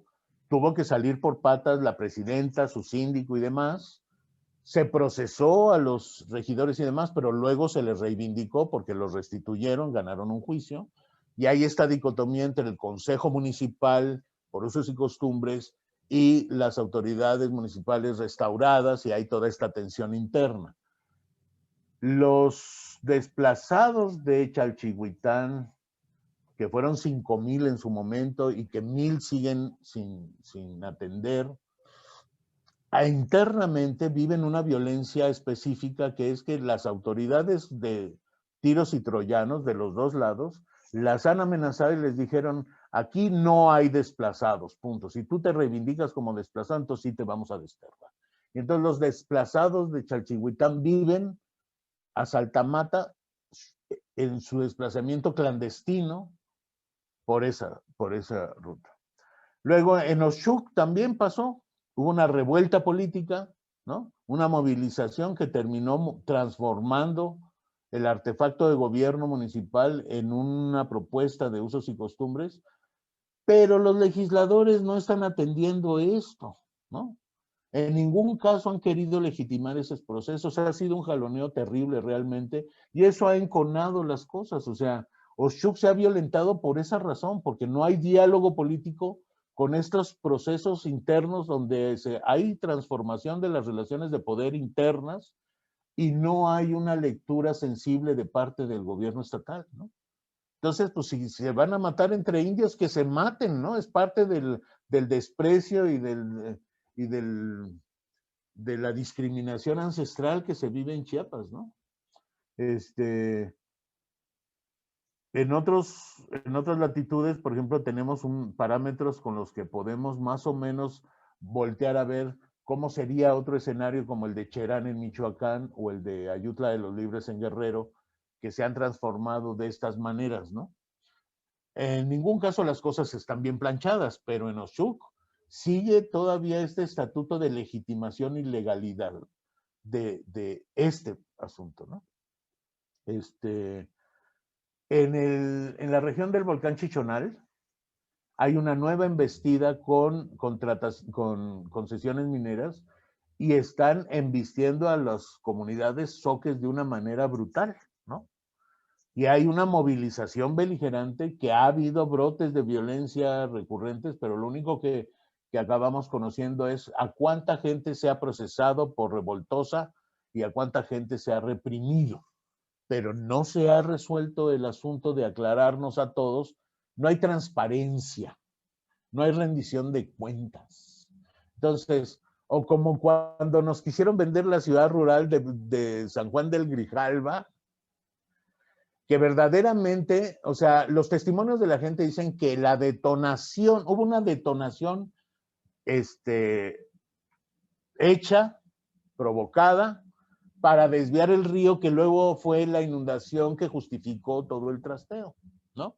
tuvo que salir por patas la presidenta, su síndico y demás, se procesó a los regidores y demás, pero luego se les reivindicó porque los restituyeron, ganaron un juicio, y hay esta dicotomía entre el Consejo Municipal por usos y costumbres y las autoridades municipales restauradas, y hay toda esta tensión interna. Los desplazados de Chalchihuitán, que fueron 5,000 en su momento y que 1,000 siguen sin atender, internamente viven una violencia específica, que es que las autoridades de tiros y troyanos de los dos lados las han amenazado y les dijeron: aquí no hay desplazados, punto. Si tú te reivindicas como desplazado, entonces sí te vamos a desterrar. Y entonces los desplazados de Chalchihuitán viven a saltamata en su desplazamiento clandestino por esa ruta. Luego en Oshuk también pasó, hubo una revuelta política, ¿no? Una movilización que terminó transformando el artefacto de gobierno municipal en una propuesta de usos y costumbres, pero los legisladores no están atendiendo esto, ¿no? En ningún caso han querido legitimar esos procesos. Ha sido un jaloneo terrible realmente, y eso ha enconado las cosas. O sea, Oshuk se ha violentado por esa razón, porque no hay diálogo político con estos procesos internos donde hay transformación de las relaciones de poder internas y no hay una lectura sensible de parte del gobierno estatal, ¿no? Entonces, pues si se van a matar entre indios, que se maten, ¿no? Es parte del desprecio y de la discriminación ancestral que se vive en Chiapas, ¿no? Este, en otras latitudes, por ejemplo, tenemos parámetros con los que podemos más o menos voltear a ver cómo sería otro escenario como el de Cherán en Michoacán o el de Ayutla de los Libres en Guerrero, que se han transformado de estas maneras, ¿no? En ningún caso las cosas están bien planchadas, pero en Oshuk sigue todavía este estatuto de legitimación y legalidad de este asunto, ¿no? Este, en la región del volcán Chichonal hay una nueva embestida con concesiones mineras y están embistiendo a las comunidades zoques de una manera brutal, ¿no? Y hay una movilización beligerante, que ha habido brotes de violencia recurrentes, pero lo único que acabamos conociendo es a cuánta gente se ha procesado por revoltosa y a cuánta gente se ha reprimido. Pero no se ha resuelto el asunto de aclararnos a todos. No hay transparencia, no hay rendición de cuentas. Entonces, o como cuando nos quisieron vender la ciudad rural de San Juan del Grijalva, que verdaderamente, o sea, los testimonios de la gente dicen que la detonación, hubo una detonación hecha, provocada, para desviar el río, que luego fue la inundación que justificó todo el trasteo, ¿no?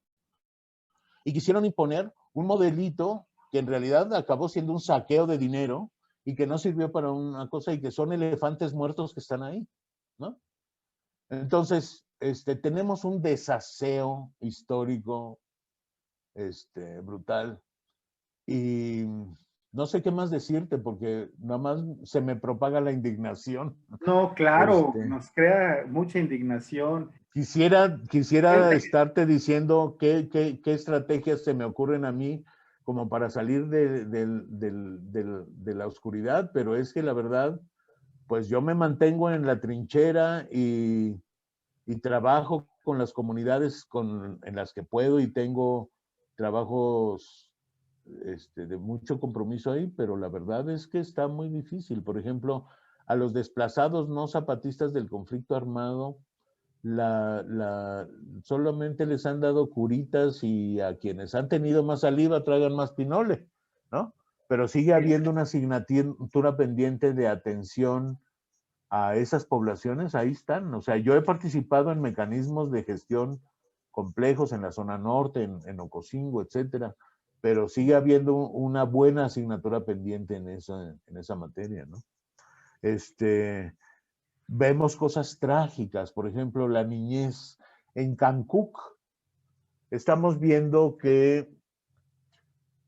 Y quisieron imponer un modelito que en realidad acabó siendo un saqueo de dinero y que no sirvió para una cosa, y que son elefantes muertos que están ahí, ¿no? Entonces, tenemos un desaseo histórico brutal, y no sé qué más decirte porque nada más se me propaga la indignación. No, claro, nos crea mucha indignación. Quisiera estarte diciendo qué estrategias se me ocurren a mí como para salir de la oscuridad, pero es que la verdad, pues yo me mantengo en la trinchera y trabajo con las comunidades en las que puedo, y tengo trabajos de mucho compromiso ahí, pero la verdad es que está muy difícil. Por ejemplo, a los desplazados no zapatistas del conflicto armado, solamente les han dado curitas, y a quienes han tenido más saliva traigan más pinole, ¿no? Pero sigue habiendo una asignatura pendiente de atención a esas poblaciones. Ahí están. O sea, yo he participado en mecanismos de gestión complejos en la zona norte, en Ocosingo, etcétera, pero sigue habiendo una buena asignatura pendiente en esa materia, ¿no? Vemos cosas trágicas, por ejemplo, la niñez. En Cancún estamos viendo que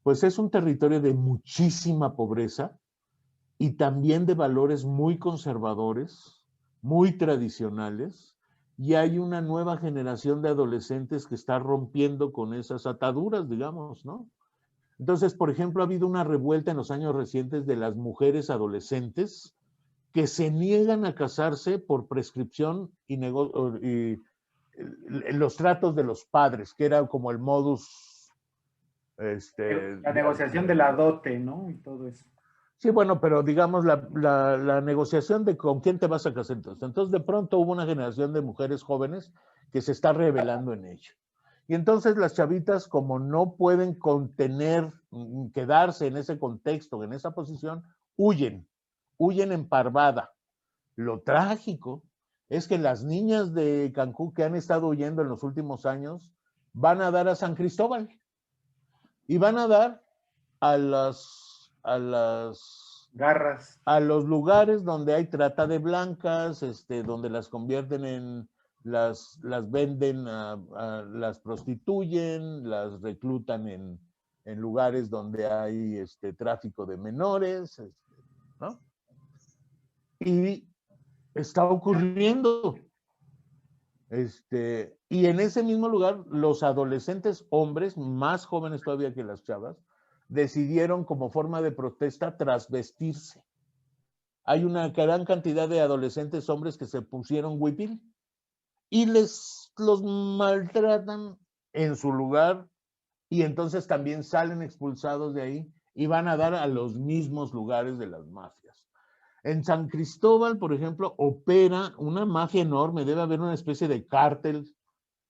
pues es un territorio de muchísima pobreza y también de valores muy conservadores, muy tradicionales, y hay una nueva generación de adolescentes que está rompiendo con esas ataduras, digamos, ¿no? Entonces, por ejemplo, ha habido una revuelta en los años recientes de las mujeres adolescentes que se niegan a casarse por prescripción y los tratos de los padres, que era como el modus. La negociación de la dote, ¿no? Y todo eso. Sí, bueno, pero digamos la negociación de con quién te vas a casar entonces. Entonces, de pronto hubo una generación de mujeres jóvenes que se está revelando en ello. Y entonces las chavitas, como no pueden contener, quedarse en ese contexto, en esa posición, huyen en parvada. Lo trágico es que las niñas de Cancún que han estado huyendo en los últimos años van a dar a San Cristóbal y van a dar a garras, a los lugares donde hay trata de blancas, donde las convierten las venden, las prostituyen, las reclutan en lugares donde hay tráfico de menores, ¿no? Y está ocurriendo. Y en ese mismo lugar, los adolescentes hombres, más jóvenes todavía que las chavas, decidieron como forma de protesta trasvestirse. Hay una gran cantidad de adolescentes hombres que se pusieron huipil y los maltratan en su lugar, y entonces también salen expulsados de ahí y van a dar a los mismos lugares de las mafias. En San Cristóbal, por ejemplo, opera una mafia enorme. Debe haber una especie de cártel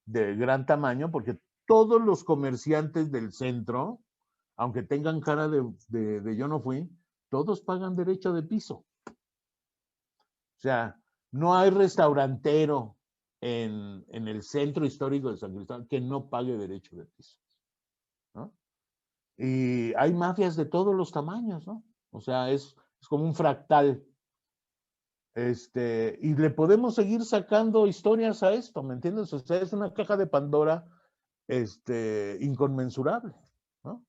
de gran tamaño, porque todos los comerciantes del centro, aunque tengan cara de yo no fui, todos pagan derecho de piso. O sea, no hay restaurantero en el centro histórico de San Cristóbal que no pague derecho de piso, ¿no? Y hay mafias de todos los tamaños, ¿no? O sea, es como un fractal. Y le podemos seguir sacando historias a esto, ¿me entiendes? O sea, es una caja de Pandora inconmensurable, ¿no?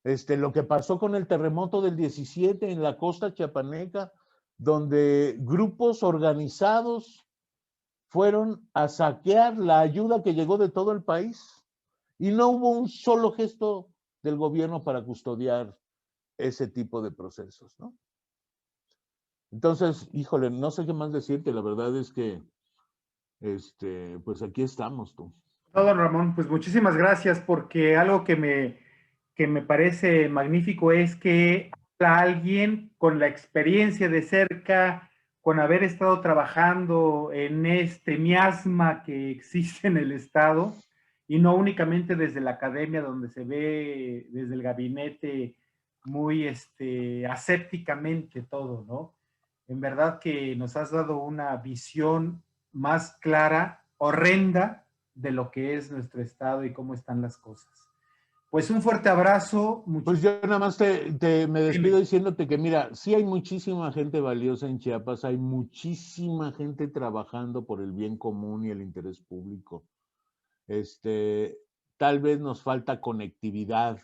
Lo que pasó con el terremoto del 17 en la costa chiapaneca, donde grupos organizados fueron a saquear la ayuda que llegó de todo el país y no hubo un solo gesto del gobierno para custodiar ese tipo de procesos, ¿no? Entonces, híjole, no sé qué más decirte, la verdad es que, pues aquí estamos tú. No, don Ramón, pues muchísimas gracias porque algo que me parece magnífico es que habla alguien con la experiencia de cerca, con haber estado trabajando en este miasma que existe en el Estado y no únicamente desde la academia donde se ve desde el gabinete muy asépticamente todo, ¿no? En verdad que nos has dado una visión más clara, horrenda, de lo que es nuestro estado y cómo están las cosas. Pues un fuerte abrazo. Pues yo nada más me despido Dime. diciéndote que mira, sí hay muchísima gente valiosa en Chiapas, hay muchísima gente trabajando por el bien común y el interés público. Tal vez nos falta conectividad,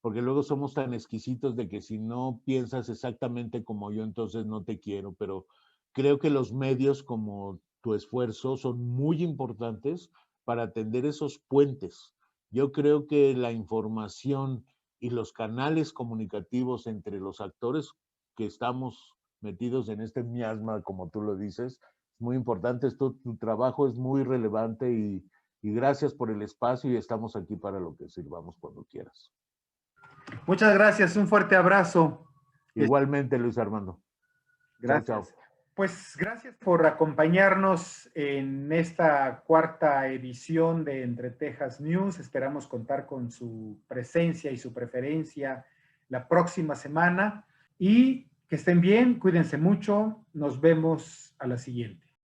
porque luego somos tan exquisitos de que si no piensas exactamente como yo, entonces no te quiero, pero creo que los medios como tu esfuerzo son muy importantes para atender esos puentes. Yo creo que la información y los canales comunicativos entre los actores que estamos metidos en este miasma, como tú lo dices, es muy importante. Tu trabajo es muy relevante y gracias por el espacio y estamos aquí para lo que sirvamos cuando quieras. Muchas gracias, un fuerte abrazo. Igualmente, Luis Armando. Chao, Gracias. chao. Pues gracias por acompañarnos en esta cuarta edición de Entre Tejas News. Esperamos contar con su presencia y su preferencia la próxima semana. Y que estén bien, cuídense mucho. Nos vemos a la siguiente.